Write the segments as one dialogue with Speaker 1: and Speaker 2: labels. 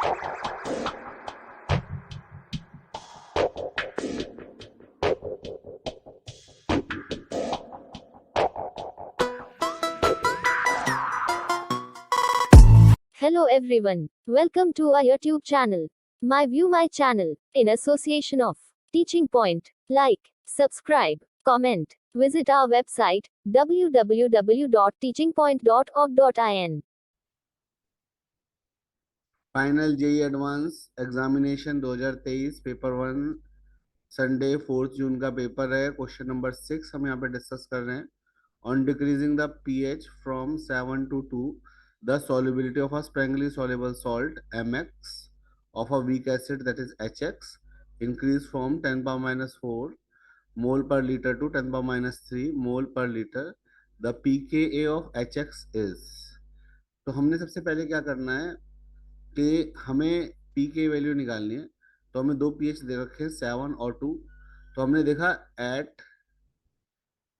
Speaker 1: Hello everyone. Welcome to our YouTube channel. My View My channel, in association of Teaching Point. Like, subscribe, comment. Visit our website www.teachingpoint.org.in.
Speaker 2: Final JE advance examination 2023 paper 1 Sunday 4 जून का paper है। Question number 6 हम यहाँ पे discuss कर रहे हैं। On decreasing the pH from 7 to 2, the solubility of a strongly soluble salt mx of a weak acid that is hx increase from 10 power minus 4 mole per liter to 10 power minus 3 mole per liter. The pKa of hx is। तो हमने सबसे पहले क्या करना है कि हमें P की वैल्यू निकालनी है। तो हमें दो पीएच दे रखे हैं 7 और 2। तो हमने देखा at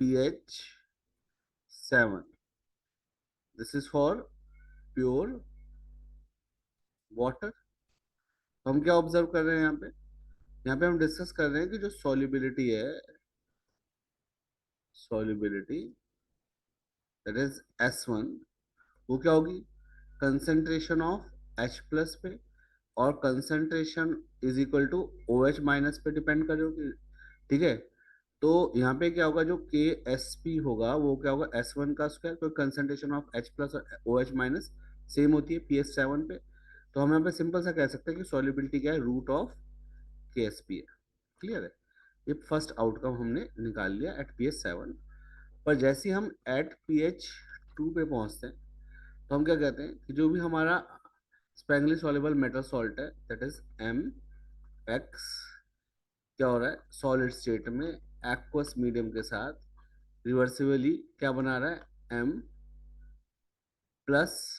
Speaker 2: pH 7, this is for pure water. तो हम क्या ऑब्जर्व कर रहे हैं यहाँ पे हम डिस्कस कर रहे हैं कि जो सॉल्युबिलिटी है, सॉल्युबिलिटी दैट इज S1, वो क्या होगी कंसेंट्रेशन ऑफ H प्लस पे, और concentration is equal to OH minus पे डिपेंड करेगी। ठीक है, तो यहाँ पे क्या होगा, जो के एस पी होगा वो क्या होगा S1 का स्क्वायर, तो कंसेंट्रेशन ऑफ H प्लस और OH माइनस सेम होती है PS7 पे। तो हम यहाँ पे सिंपल सा कह सकते हैं कि सॉल्युबिलिटी क्या है, root of K S P है। क्लियर है, ये फर्स्ट आउटकम हमने निकाल लिया एट PS7। पर जैसे ही हम एट pH 2 पे पहुंचते हैं तो हम क्या कहते हैं कि जो भी हमारा स्प्रैंगली सॉल्युबल मेटल सॉल्ट है दैट इज MX, क्या हो रहा है सॉलिड स्टेट में एक्वस मीडियम के साथ रिवर्सिबली क्या बना रहा है M प्लस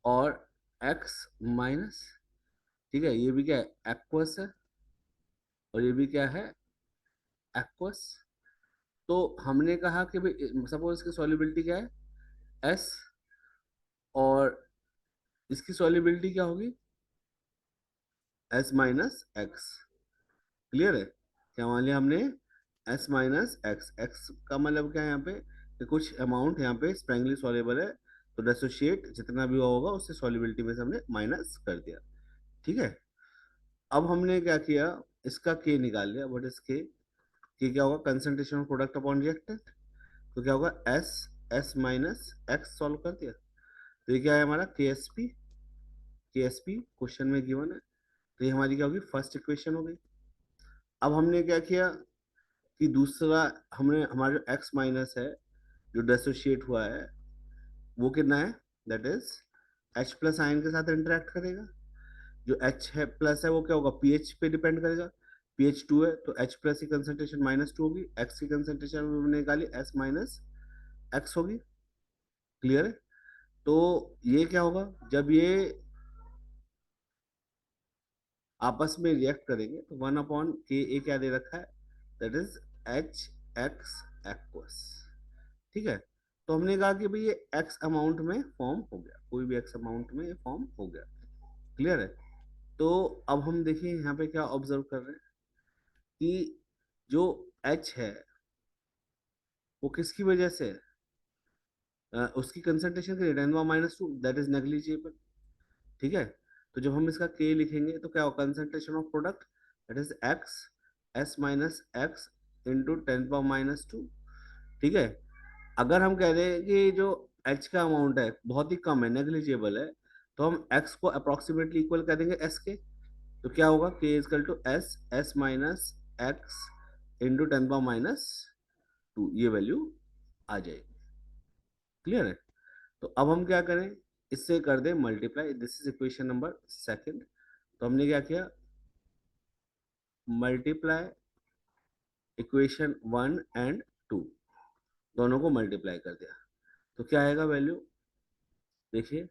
Speaker 2: और X माइनस। ठीक है, ये भी क्या है एक्वस है और ये भी क्या है एक्वस। तो हमने कहा कि भाई सपोज इसकी सॉल्युबिलिटी क्या है S, और इसकी सॉल्युबिलिटी क्या होगी S माइनस एक्स। क्लियर है, क्या मान लिया हमने S माइनस एक्स। एक्स का मतलब क्या है यहाँ पे कि कुछ अमाउंट यहाँ पे स्प्रैंगली सॉल्युबल है, तो डिसोशिएट जितना भी हुआ होगा उससे सॉल्युबिलिटी में से हमने माइनस कर दिया। ठीक है, अब हमने क्या किया, इसका के निकाल लिया। व्हाट इज के क्या होगा concentration of product upon reactant. तो क्या होगा S S minus x solve कर दिया। तो ये क्या है हमारा के एस पी क्वेश्चन में गिवन है। तो ये हमारी क्या होगी फर्स्ट इक्वेशन हो गई। अब हमने क्या किया कि दूसरा हमने हमारा जो एक्स माइनस है जो डिसोशिएट हुआ है वो कितना है, that is H plus ion के साथ इंटरेक्ट करेगा। जो H है प्लस है वो क्या होगा pH पे डिपेंड करेगा। pH 2 है तो H प्लस की कंसेंट्रेशन -2 होगी, X की कंसेंट्रेशन हमने निकाली S माइनस एक्स होगी। क्लियर है, तो ये क्या होगा जब ये आपस में रिएक्ट करेंगे तो 1/Ka क्या दे रखा है, दैट इज HX एक्वस। ठीक है, तो हमने कहा कि भाई ये एक्स अमाउंट में फॉर्म हो गया, कोई भी एक्स अमाउंट में फॉर्म हो गया। क्लियर है, तो अब हम देखिए यहाँ पे क्या ऑब्जर्व कर रहे हैं कि जो एच है वो किसकी वजह से है, उसकी कंसंट्रेशन के 10⁻², दैट इज नेग्लिजिबल। ठीक है, तो जब हम इसका के लिखेंगे तो क्या हो concentration of product that is x S minus X into 10⁻²। ठीक है, अगर हम कह रहे हैं कि जो h का अमाउंट है बहुत ही कम है, नेग्लिजिबल है, तो हम x को अप्रोक्सीमेटली इक्वल कर देंगे s के। तो क्या होगा k is equal to S S minus X into 10⁻², ये वैल्यू आ जाएगी। क्लियर है, तो अब हम क्या करें, इससे कर दें multiply. This is equation number second. तो हमने क्या किया, मल्टीप्लाई इक्वेशन 1 और 2, दोनों को मल्टीप्लाई कर दिया। तो क्या आएगा वैल्यू, देखिए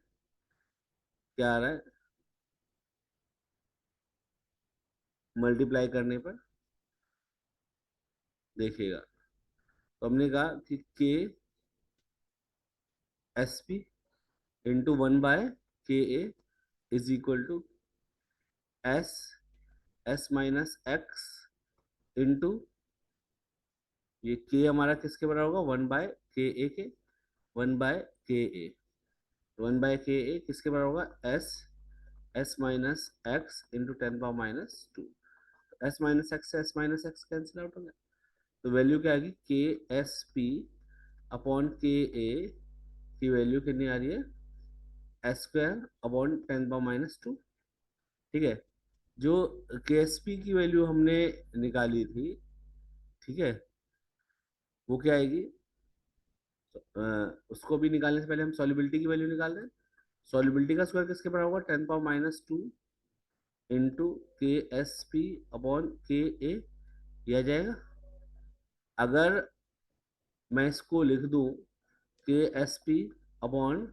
Speaker 2: क्या आ रहा है मल्टीप्लाई करने पर, देखिएगा। तो हमने कहा कि K S P into 1/Ka is equal to S S minus X into ये के हमारा किसके बराबर होगा, 1/ka के, 1/ka, 1/ka किसके बराबर होगा, S S minus X into 10⁻²। S minus X से S minus X cancel out हो गया, तो वैल्यू क्या आएगी, के एस पी अपॉन के ए की वैल्यू कितनी आ रही है, s² अपॉन 10⁻²। ठीक है, जो के एस पी की वैल्यू हमने निकाली थी, ठीक है, वो क्या आएगी, उसको भी निकालने से पहले हम सॉल्युबिलिटी की वैल्यू निकाल रहे हैं। सॉल्युबिलिटी का स्क्वायर किसके बराबर होगा, 10⁻² इंटू के एस पी अपॉन के ए, यह आ जाएगा। अगर मैं इसको लिख दूं के एस पी अपॉन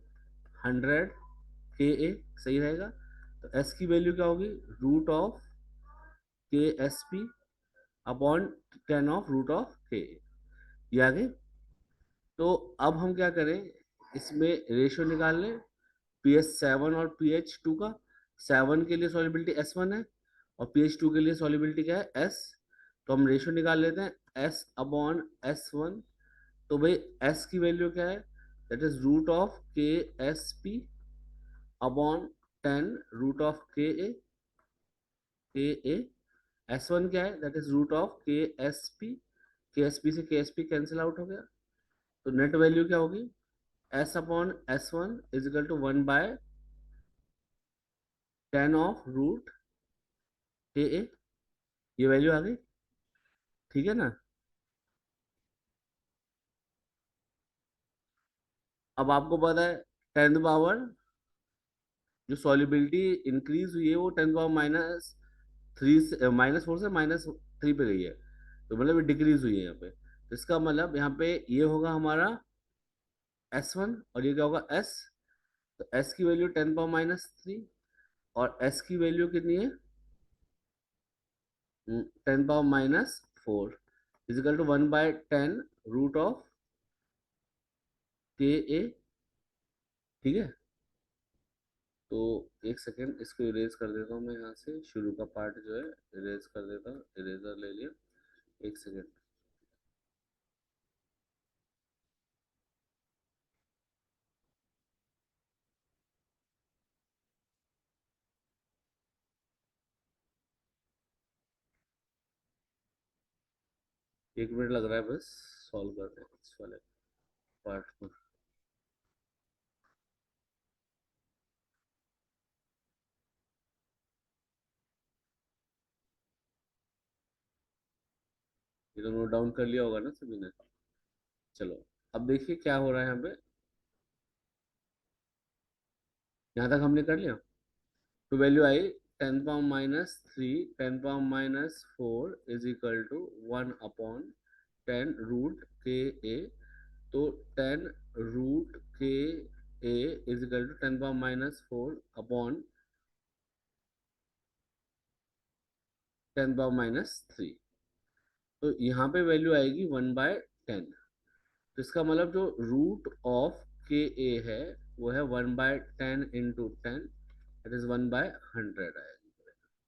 Speaker 2: 100 ka, सही रहेगा। तो एस की वैल्यू क्या होगी, root of K S P upon 10 of root of K, ये आगे। तो अब हम क्या करें, इसमें रेशियो निकाल लें pH7 और pH2 का। 7 के लिए सॉल्युबिलिटी S1 है और pH2 के लिए सॉल्युबिलिटी क्या है, S। तो हम रेशियो निकाल लेते हैं S अपॉन S1। तो भाई S की वैल्यू क्या है, that is root of K S P upon 10 root of K A. S1 क्या है, that is root of K S P से K S P cancel out हो गया। तो नेट वैल्यू क्या होगी, S upon S1 is equal to 1/10 of root K A, ये value आ गई, ठीक है ना। अब आपको पता है 10 पावर, जो सॉल्युबिलिटी इंक्रीज हुई है वो 10⁻³ से -4 से -3 पे गई है, तो मतलब ये डिक्रीज हुई है यहाँ पे। तो इसका मतलब यहाँ पे ये होगा हमारा S1 और ये क्या होगा S। तो S की वैल्यू 10⁻³ और S की वैल्यू कितनी है, 10⁻⁴, is equal to 1/10 root of K ए, ठीक है। तो एक सेकेंड, इसको इरेज कर देता हूँ मैं यहाँ से, शुरू का पार्ट जो है इरेज कर देता हूँ, इरेजर ले लिया, एक सेकेंड। 1 मिनट लग रहा है बस, सॉल्व करते हैं इस वाले पार्ट को। ये तो नोट डाउन कर लिया होगा ना सभी ने। चलो अब देखिए क्या हो रहा है यहाँ पे, यहाँ तक हमने कर लिया। तो वैल्यू आई 10⁻³ 10⁻⁴ is equal to 1/10 root K A. तो 10 root K A is equal to 10⁻⁴ upon 10⁻⁻3। तो यहाँ पे वैल्यू आएगी 1/10। तो इसका मतलब जो रूट ऑफ के ए है वो है 1/10 इंटू 10, दैट इज 1/100 आएगी,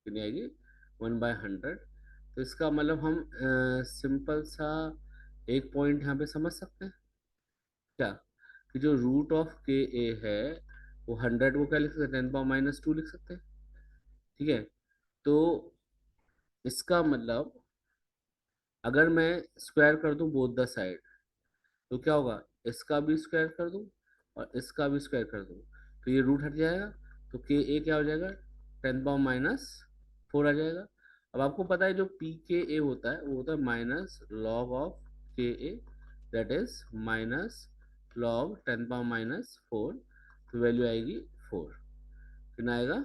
Speaker 2: कितनी आएगी, 1/100। तो इसका मतलब हम सिंपल सा एक पॉइंट यहाँ पे समझ सकते हैं क्या, कि जो रूट ऑफ के ए है वो 100 को क्या लिख सकते हैं, 10⁻⁻² लिख सकते हैं, ठीक है। तो इसका मतलब अगर मैं स्क्वायर कर दूं बोथ द साइड, तो क्या होगा, इसका भी स्क्वायर कर दूं और इसका भी स्क्वायर कर दूं, तो ये रूट हट जाएगा। तो के ए क्या हो जाएगा, 10⁻⁴ आ जाएगा। अब आपको पता है जो पी के ए होता है वो होता है minus log of K A, that is minus log 10⁻⁴। तो वैल्यू आएगी 4, कितना आएगा,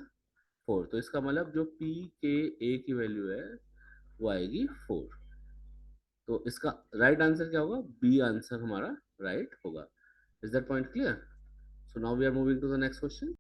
Speaker 2: 4। तो इसका मतलब जो पी के ए की वैल्यू है वो आएगी 4। तो इसका राइट आंसर क्या होगा, बी आंसर हमारा राइट होगा। Is that point clear? So now we are moving to the next question.